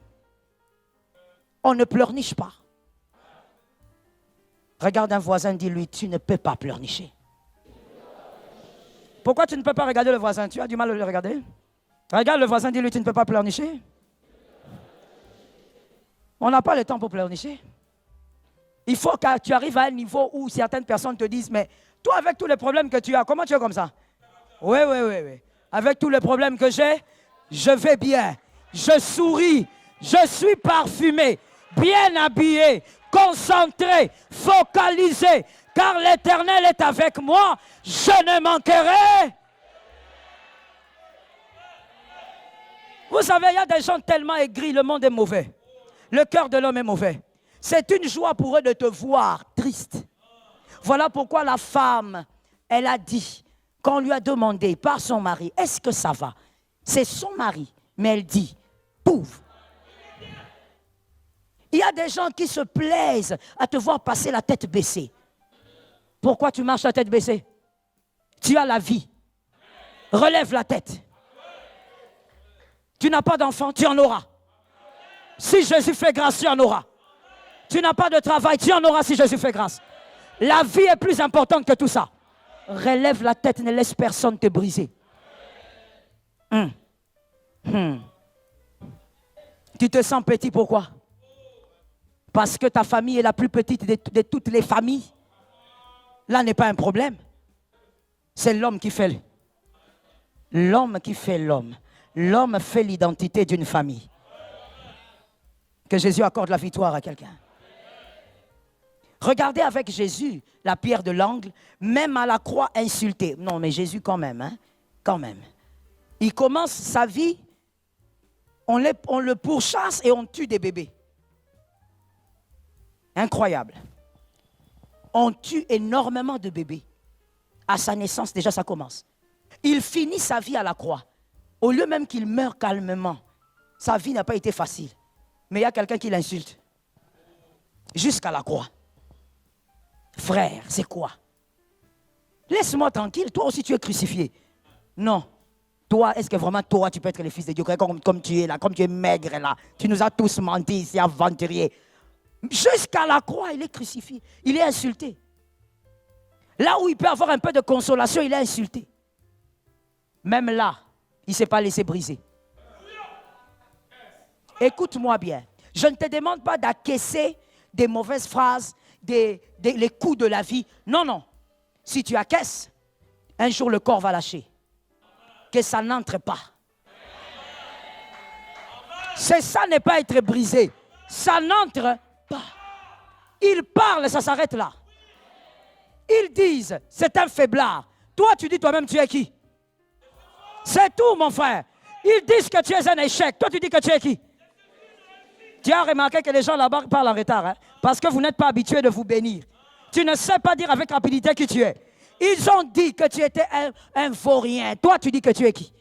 On ne pleurniche pas. Regarde un voisin, dis-lui, tu ne peux pas pleurnicher. Pourquoi tu ne peux pas regarder le voisin? Tu as du mal à le regarder? Regarde le voisin, dis-lui, tu ne peux pas pleurnicher. On n'a pas le temps pour pleurnicher. Il faut que tu arrives à un niveau où certaines personnes te disent, mais toi, avec tous les problèmes que tu as, comment tu es comme ça? Oui. Avec tous les problèmes que j'ai, je vais bien. Je souris. Je suis parfumé, bien habillé, concentré, focalisé. Car l'Éternel est avec moi, je ne manquerai. Vous savez, il y a des gens tellement aigris, le monde est mauvais. Le cœur de l'homme est mauvais. C'est une joie pour eux de te voir triste. Voilà pourquoi la femme, elle a dit, quand on lui a demandé par son mari, est-ce que ça va? C'est son mari, mais elle dit, pouf. Il y a des gens qui se plaisent à te voir passer la tête baissée. Pourquoi tu marches la tête baissée? Tu as la vie. Relève la tête. Tu n'as pas d'enfant, tu en auras. Si Jésus fait grâce, tu en auras. Tu n'as pas de travail, tu en auras si Jésus fait grâce. La vie est plus importante que tout ça. Relève la tête, ne laisse personne te briser. Tu te sens petit, pourquoi? Parce que ta famille est la plus petite de toutes les familles. Là n'est pas un problème. C'est l'homme qui fait. L'homme qui fait l'homme. L'homme fait l'identité d'une famille. Que Jésus accorde la victoire à quelqu'un. Regardez avec Jésus la pierre de l'angle, même à la croix insulté. Non, mais Jésus quand même, hein? Quand même. Il commence sa vie, on le pourchasse et on tue des bébés. Incroyable. On tue énormément de bébés. À sa naissance, déjà ça commence. Il finit sa vie à la croix. Au lieu même qu'il meure calmement, sa vie n'a pas été facile. Mais il y a quelqu'un qui l'insulte. Jusqu'à la croix. Frère, c'est quoi? Laisse-moi tranquille, toi aussi tu es crucifié. Non. Toi, est-ce que vraiment toi tu peux être le fils de Dieu comme tu es là, comme tu es maigre là? Tu nous as tous menti ici, aventurier. Jusqu'à la croix, il est crucifié. Il est insulté. Là où il peut avoir un peu de consolation, il est insulté. Même là, il ne s'est pas laissé briser. Écoute-moi bien. Je ne te demande pas d'acquiescer des mauvaises phrases, les coups de la vie. Non, non. Si tu acquiesces, un jour le corps va lâcher. Que ça n'entre pas. C'est ça, n'est pas être brisé. Ça n'entre pas. Ils parlent, ça s'arrête là. Ils disent, c'est un faiblard. Toi, tu dis toi-même, tu es qui? C'est tout, mon frère. Ils disent que tu es un échec. Toi, tu dis que tu es qui? Tu as remarqué que les gens là-bas parlent en retard, hein? Parce que vous n'êtes pas habitués de vous bénir. Tu ne sais pas dire avec rapidité qui tu es. Ils ont dit que tu étais un vaurien. Toi, tu dis que tu es qui?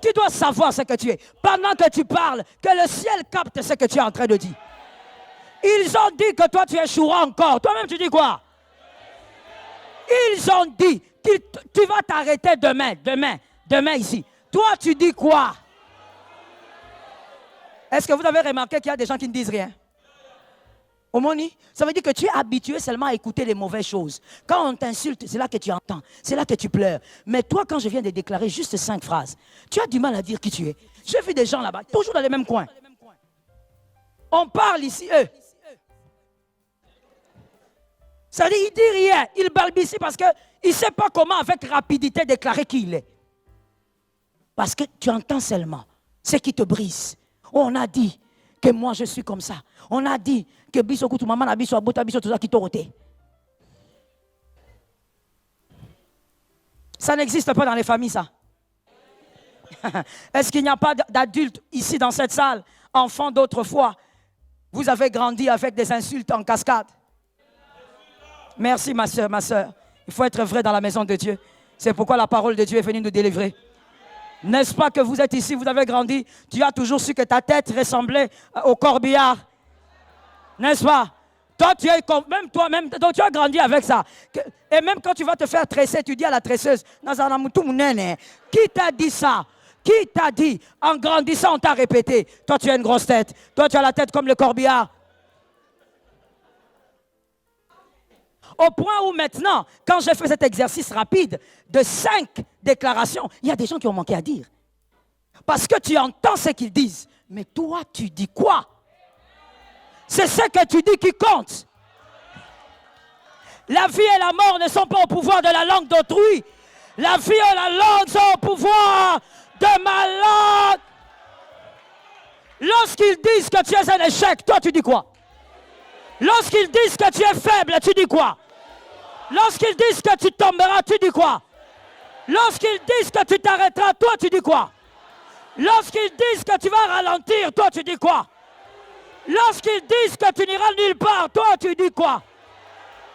Tu dois savoir ce que tu es. Pendant que tu parles, que le ciel capte ce que tu es en train de dire. Ils ont dit que toi tu échoueras encore. Toi-même tu dis quoi? Ils ont dit que tu vas t'arrêter demain ici. Toi tu dis quoi? Est-ce que vous avez remarqué qu'il y a des gens qui ne disent rien? Omoni, ça veut dire que tu es habitué seulement à écouter les mauvaises choses. Quand on t'insulte, c'est là que tu entends, c'est là que tu pleures. Mais toi, quand je viens de déclarer juste 5 phrases, tu as du mal à dire qui tu es. J'ai vu des gens là-bas, toujours dans les mêmes coins. On parle ici, eux. Ça veut dire qu'il ne dit rien, il balbutie parce qu'il ne sait pas comment avec rapidité déclarer qui il est. Parce que tu entends seulement ce qui te brise. On a dit que moi je suis comme ça. On a dit que biso kutu maman na biso abota biso tout ça qui t'oroté. Ça n'existe pas dans les familles, ça. Est-ce qu'il n'y a pas d'adultes ici dans cette salle, enfants d'autrefois? Vous avez grandi avec des insultes en cascade. Merci ma soeur. Il faut être vrai dans la maison de Dieu. C'est pourquoi la parole de Dieu est venue nous délivrer. N'est-ce pas que vous êtes ici, vous avez grandi, tu as toujours su que ta tête ressemblait au corbillard. N'est-ce pas? Toi, donc tu as grandi avec ça. Et même quand tu vas te faire tresser, tu dis à la tresseuse, qui t'a dit ça? Qui t'a dit? En grandissant, on t'a répété. Toi, tu as une grosse tête. Toi, tu as la tête comme le corbillard. Au point où maintenant, quand j'ai fait cet exercice rapide de 5 déclarations, il y a des gens qui ont manqué à dire. Parce que tu entends ce qu'ils disent. Mais toi, tu dis quoi? C'est ce que tu dis qui compte. La vie et la mort ne sont pas au pouvoir de la langue d'autrui. La vie et la langue sont au pouvoir de ma langue. Lorsqu'ils disent que tu es un échec, toi tu dis quoi? Lorsqu'ils disent que tu es faible, tu dis quoi? Lorsqu'ils disent que tu tomberas, tu dis quoi? Lorsqu'ils disent que tu t'arrêteras, toi tu dis quoi? Lorsqu'ils disent que tu vas ralentir, toi tu dis quoi? Lorsqu'ils disent que tu n'iras nulle part, toi tu dis quoi?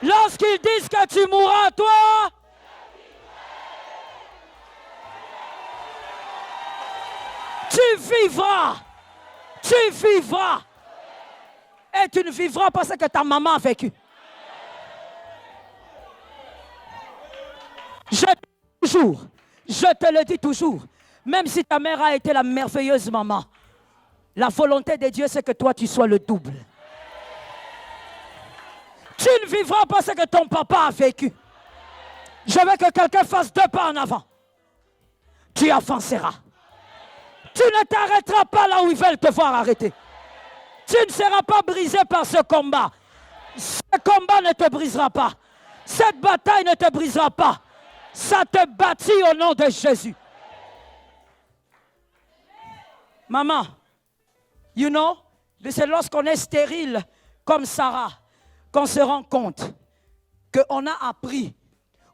Lorsqu'ils disent que tu mourras, toi? Tu vivras. Tu vivras. Et tu ne vivras pas ce que ta maman a vécu. Je te le dis toujours, même si ta mère a été la merveilleuse maman, la volonté de Dieu, c'est que toi, tu sois le double. Tu ne vivras pas ce que ton papa a vécu. Je veux que quelqu'un fasse 2 pas en avant. Tu avanceras. Tu ne t'arrêteras pas là où ils veulent te voir arrêter. Tu ne seras pas brisé par ce combat. Ce combat ne te brisera pas. Cette bataille ne te brisera pas. Ça te bâtit au nom de Jésus. Maman, you know, c'est lorsqu'on est stérile comme Sarah qu'on se rend compte qu'on a appris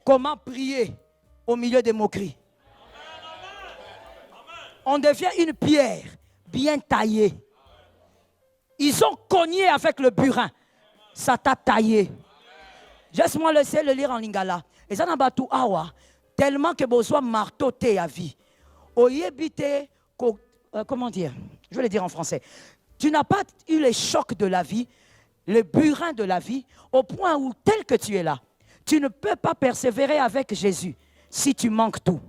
comment prier au milieu des moqueries. On devient une pierre bien taillée. Ils ont cogné avec le burin. Ça t'a taillé. Laisse-moi laisser le lire en lingala. Et ça n'a pas tout awa. Tellement que besoin marteau te à vie. Comment dire? Je vais le dire en français. Tu n'as pas eu les chocs de la vie, le burin de la vie, au point où, tel que tu es là, tu ne peux pas persévérer avec Jésus si tu manques tout.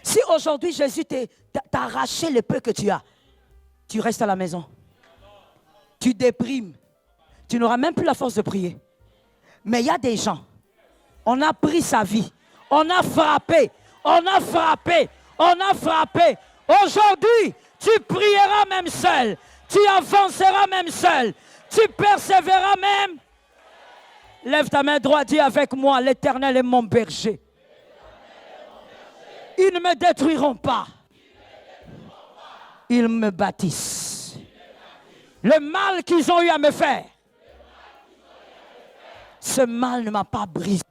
Si aujourd'hui Jésus t'a arraché le peu que tu as, tu restes à la maison. Tu déprimes. Tu n'auras même plus la force de prier. Mais il y a des gens, on a pris sa vie, on a frappé, on a frappé, on a frappé. Aujourd'hui, tu prieras même seul, tu avanceras même seul, tu persévéreras même. Lève ta main droite, dis avec moi, l'Éternel est mon berger. Ils ne me détruiront pas. Ils me bâtissent. Le mal qu'ils ont eu à me faire, ce mal ne m'a pas brisé.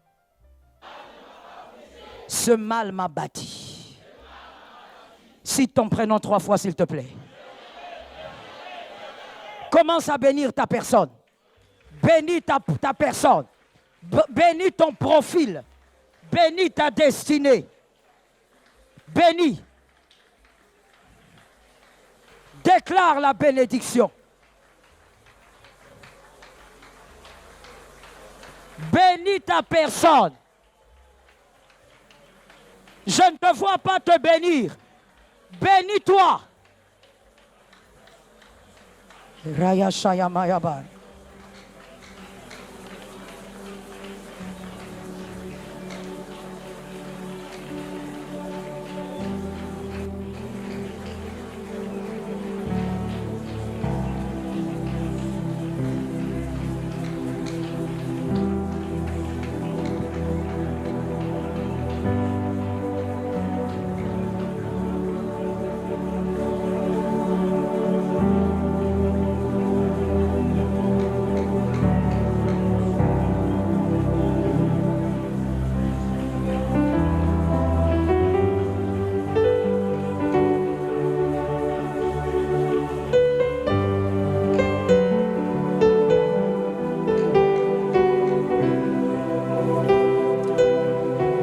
Ce mal m'a bâti. Cite ton prénom 3 fois, s'il te plaît. Commence à bénir ta personne. Bénis ta personne. Bénis ton profil. Bénis ta destinée. Bénis. Déclare la bénédiction. Bénis ta personne. Je ne te vois pas te bénir. Bénis-toi. Raya Shaya Mayaban.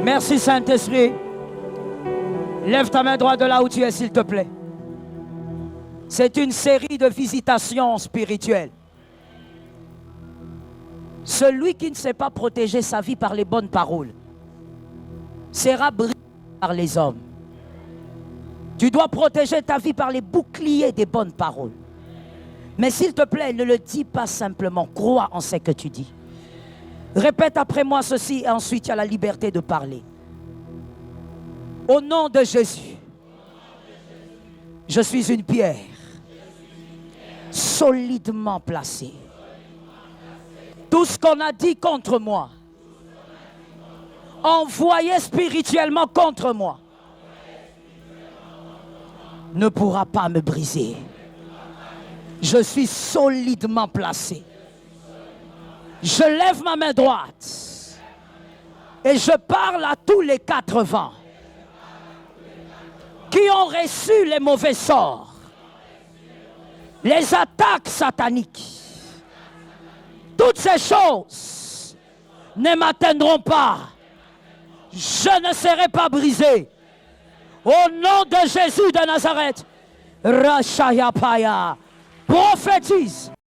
Merci Saint-Esprit. Lève ta main droite de là où tu es, s'il te plaît. C'est une série de visitations spirituelles. Celui qui ne sait pas protéger sa vie par les bonnes paroles sera brisé par les hommes. Tu dois protéger ta vie par les boucliers des bonnes paroles. Mais s'il te plaît, ne le dis pas simplement. Crois en ce que tu dis. Répète après moi ceci et ensuite tu as la liberté de parler. Au nom de Jésus, je suis une pierre solidement placée. Tout ce qu'on a dit contre moi, envoyé spirituellement contre moi, ne pourra pas me briser. Je suis solidement placé. Je lève ma main droite et je parle à tous les 4 vents qui ont reçu les mauvais sorts, les attaques sataniques. Toutes ces choses ne m'atteindront pas. Je ne serai pas brisé. Au nom de Jésus de Nazareth, Rachaya Paya, prophétise.